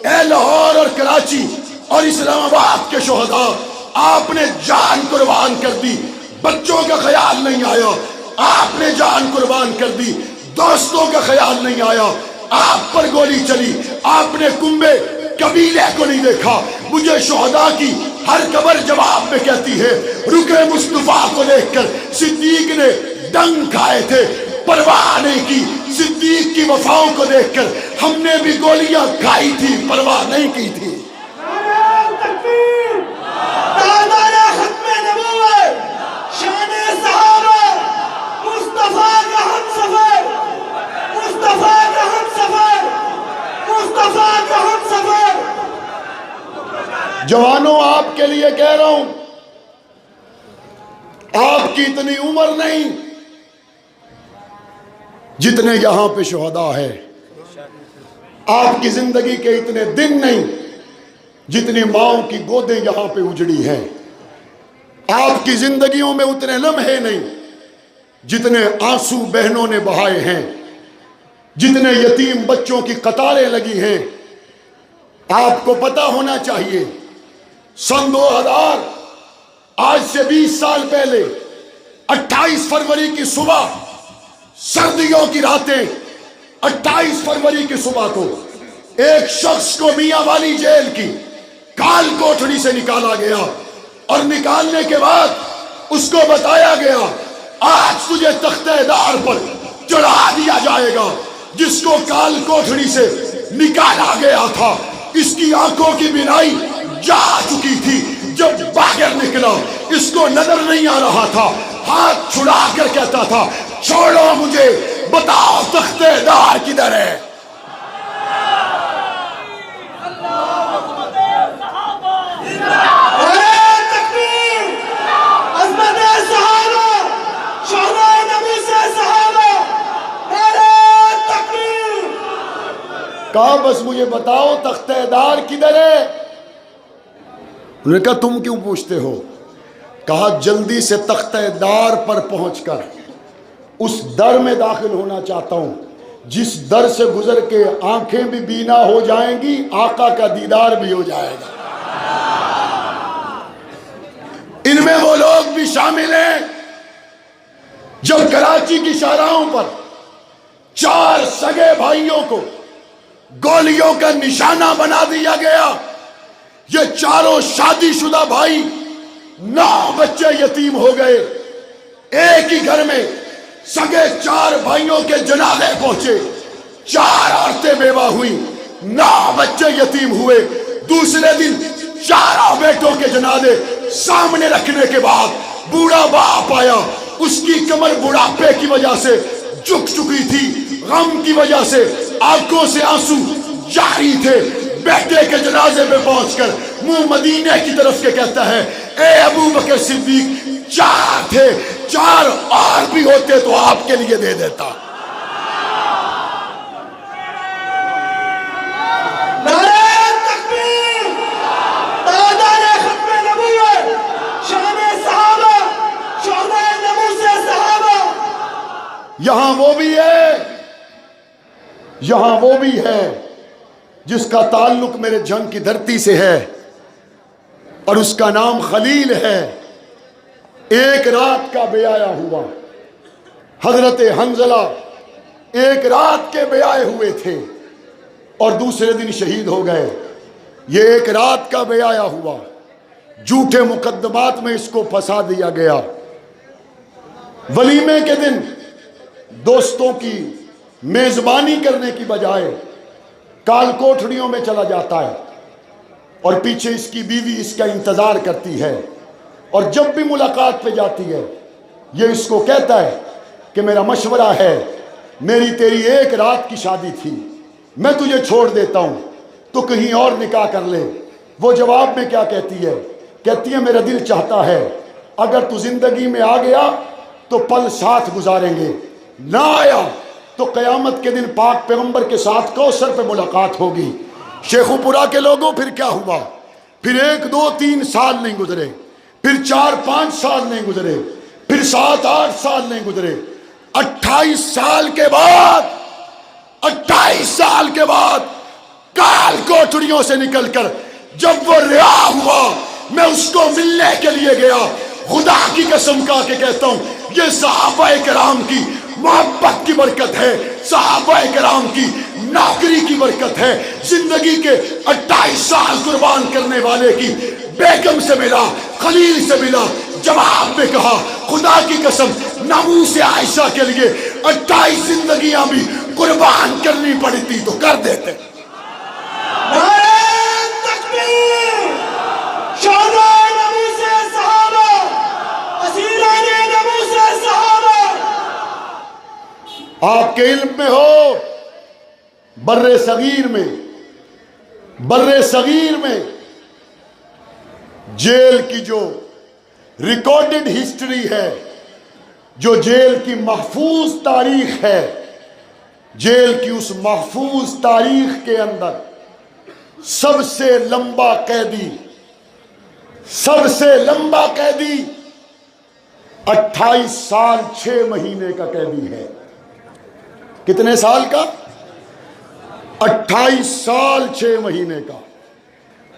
اے لاہور اور کراچی اور اسلام آباد کے شہداء، آپ نے جان قربان کر دی، بچوں کا خیال نہیں آیا، آپ نے جان قربان کر دی، دوستوں کا خیال نہیں آیا، آپ پر گولی چلی، آپ نے کنبے قبیلے کو نہیں دیکھا۔ مجھے شہداء کی ہر قبر جواب میں کہتی ہے، رکھ مصطفیٰ کو دیکھ کر صدیق نے ڈنگ کھائے تھے، پرواہ نہیں کی۔ صدیق کی وفاؤں کو دیکھ کر ہم نے بھی گولیاں کھائی تھی، پرواہ نہیں کی تھی۔ جوانوں، آپ کے لیے کہہ رہا ہوں، آپ کی اتنی عمر نہیں جتنے یہاں پہ شہداء ہے، آپ کی زندگی کے اتنے دن نہیں جتنی ماؤں کی گودیں یہاں پہ اجڑی ہیں، آپ کی زندگیوں میں اتنے لمحے نہیں جتنے آنسو بہنوں نے بہائے ہیں، جتنے یتیم بچوں کی قطاریں لگی ہیں۔ آپ کو پتہ ہونا چاہیے، سن 2000 آج سے 20 سال پہلے 28 فروری کی صبح، سردیوں کی راتیں، 28 فروری کی صبح کو ایک شخص کو میاں والی جیل کی کال کوٹڑی سے نکالا گیا، اور نکالنے کے بعد اس کو بتایا گیا، آج تجھے تختہ دار پر چڑھا دیا جائے گا۔ جس کو کال کوٹڑی سے نکالا گیا تھا، اس کی آنکھوں کی بینائی جا چکی تھی، جب باہر نکلا اس کو نظر نہیں آ رہا تھا، ہاتھ چھڑا کر کہتا تھا، چھوڑو مجھے، بتاؤ تختہ دار کدھر ہے۔ کہا بس مجھے بتاؤ تختہ دار کدھر ہے۔ انہوں نے کہا تم کیوں پوچھتے ہو؟ کہا جلدی سے تختہ دار پر پہنچ کر اس در میں داخل ہونا چاہتا ہوں جس در سے گزر کے آنکھیں بھی بینا ہو جائیں گی، آقا کا دیدار بھی ہو جائے گا۔ ان میں وہ لوگ بھی شامل ہیں جب کراچی کی شاہراہوں پر 4 سگے بھائیوں کو گولیوں کا نشانہ بنا دیا گیا۔ یہ چاروں شادی شدہ بھائی، 9 بچے یتیم ہو گئے۔ ایک ہی گھر میں سگے 4 بھائیوں کے جنازے پہنچے، 4 عورتیں بیوہ ہوئیں، 9 بچے یتیم ہوئے۔ دوسرے دن 4 بیٹوں کے جنازے سامنے رکھنے کے بعد بوڑھا باپ آیا، اس کی کمر بڑھاپے کی وجہ سے جھک چکی تھی، غم کی وجہ سے آنکھوں سے آنسو جاری تھے۔ بیٹے کے جنازے میں پہنچ کر منہ مدینے کی طرف کے کہتا ہے، اے ابو بکر صدیق، 4 تھے، 4 اور بھی ہوتے تو آپ کے لیے دے دیتا۔ یہاں وہ بھی ہے، یہاں وہ بھی ہے جس کا تعلق میرے جنگ کی دھرتی سے ہے، اور اس کا نام خلیل ہے۔ ایک رات کا بیایا ہوا، حضرت حنظلہ ایک رات کے بیائے ہوئے تھے اور دوسرے دن شہید ہو گئے۔ یہ ایک رات کا بیایا ہوا، جھوٹے مقدمات میں اس کو پھنسا دیا گیا۔ ولیمے کے دن دوستوں کی میزبانی کرنے کی بجائے کال کوٹڑیوں میں چلا جاتا ہے، اور پیچھے اس کی بیوی اس کا انتظار کرتی ہے، اور جب بھی ملاقات پہ جاتی ہے یہ اس کو کہتا ہے کہ میرا مشورہ ہے، میری تیری ایک رات کی شادی تھی، میں تجھے چھوڑ دیتا ہوں، تو کہیں اور نکاح کر لے۔ وہ جواب میں کیا کہتی ہے؟ کہتی ہے میرا دل چاہتا ہے اگر تو زندگی میں آ گیا تو پل ساتھ گزاریں گے، نہ آیا تو قیامت کے دن پاک پیغمبر کے ساتھ کوثر پہ ملاقات ہوگی۔ شیخو پورا کے لوگوں پھر کیا ہوا؟ پھر 1 2 3 سال نہیں گزرے، پھر 4 5 سال نہیں گزرے، پھر 7 8 سال نہیں گزرے، 28 سال کے بعد کال کوٹڑیوں سے نکل کر جب وہ رہا ہوا میں اس کو ملنے کے لیے گیا. خدا کی قسم کھا کے کہتا ہوں یہ صحابہ کرام کی محبت کی برکت ہے, صحابہ کرام کی نوکری کی برکت ہے. زندگی کے 28 سال قربان کرنے والے کی بیگم سے ملا, خلیل سے ملا, جواب میں کہا خدا کی قسم ناموس عائشہ کے لیے 28 زندگیاں بھی قربان کرنی پڑتی تو کر دیتے. آپ کے علم میں ہو بر صغیر میں جیل کی جو ریکارڈڈ ہسٹری ہے, جو جیل کی محفوظ تاریخ ہے, جیل کی اس محفوظ تاریخ کے اندر سب سے لمبا قیدی 28 سال 6 مہینے کا قیدی ہے. کتنے سال کا؟ 28 سال 6 مہینے کا.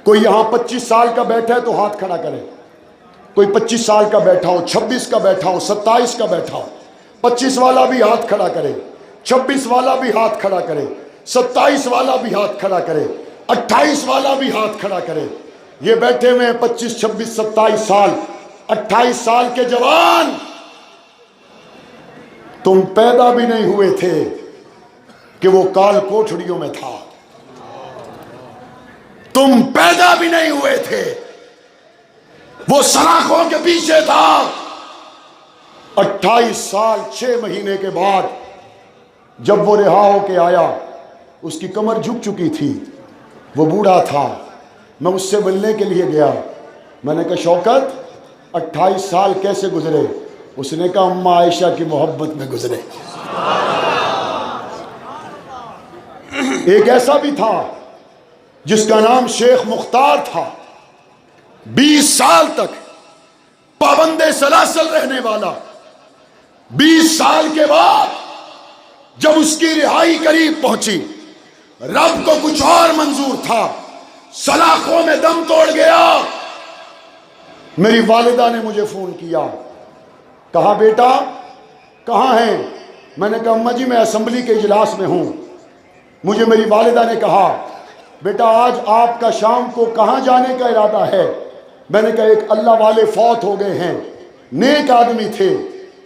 کوئی یہاں 25 سال کا بیٹھا ہے تو ہاتھ کھڑا کرے. کوئی 25 سال کا بیٹھا ہو, 26 کا بیٹھا ہو, 27 کا بیٹھا ہو, 25 والا بھی ہاتھ کھڑا کرے, 26 والا بھی ہاتھ کھڑا کرے, 27 والا بھی ہاتھ کھڑا کرے, 28 والا بھی ہاتھ کھڑا کرے. یہ بیٹھے ہوئے 25, 26, 27 سال, 28 سال کے جوان, تم پیدا بھی نہیں ہوئے تھے کہ وہ کال کوٹھڑیوں میں تھا. تم پیدا بھی نہیں ہوئے تھے, وہ سلاخوں کے پیچھے تھا. 28 سال 6 مہینے کے بعد جب وہ رہا ہو کے آیا, اس کی کمر جھک چکی تھی, وہ بوڑھا تھا. میں اس سے ملنے کے لیے گیا. میں نے کہا شوکت 28 سال کیسے گزرے؟ اس نے کہا اماں عائشہ کی محبت میں گزرے. ایک ایسا بھی تھا جس کا نام شیخ مختار تھا, 20 سال تک پابند سلاسل رہنے والا. 20 سال کے بعد جب اس کی رہائی قریب پہنچی, رب کو کچھ اور منظور تھا, سلاخوں میں دم توڑ گیا. میری والدہ نے مجھے فون کیا, کہا بیٹا کہاں ہیں؟ میں نے کہا اماں جی میں اسمبلی کے اجلاس میں ہوں. مجھے میری والدہ نے کہا بیٹا آج آپ کا شام کو کہاں جانے کا ارادہ ہے؟ میں نے کہا ایک اللہ والے فوت ہو گئے ہیں, نیک آدمی تھے,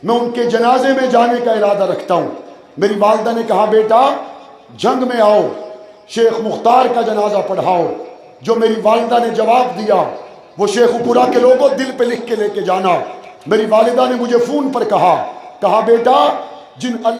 میں ان کے جنازے میں جانے کا ارادہ رکھتا ہوں. میری والدہ نے کہا بیٹا جنگ میں آؤ, شیخ مختار کا جنازہ پڑھاؤ. جو میری والدہ نے جواب دیا وہ شیخ پورا کے لوگوں دل پہ لکھ کے لے کے جانا. میری والدہ نے مجھے فون پر کہا بیٹا جن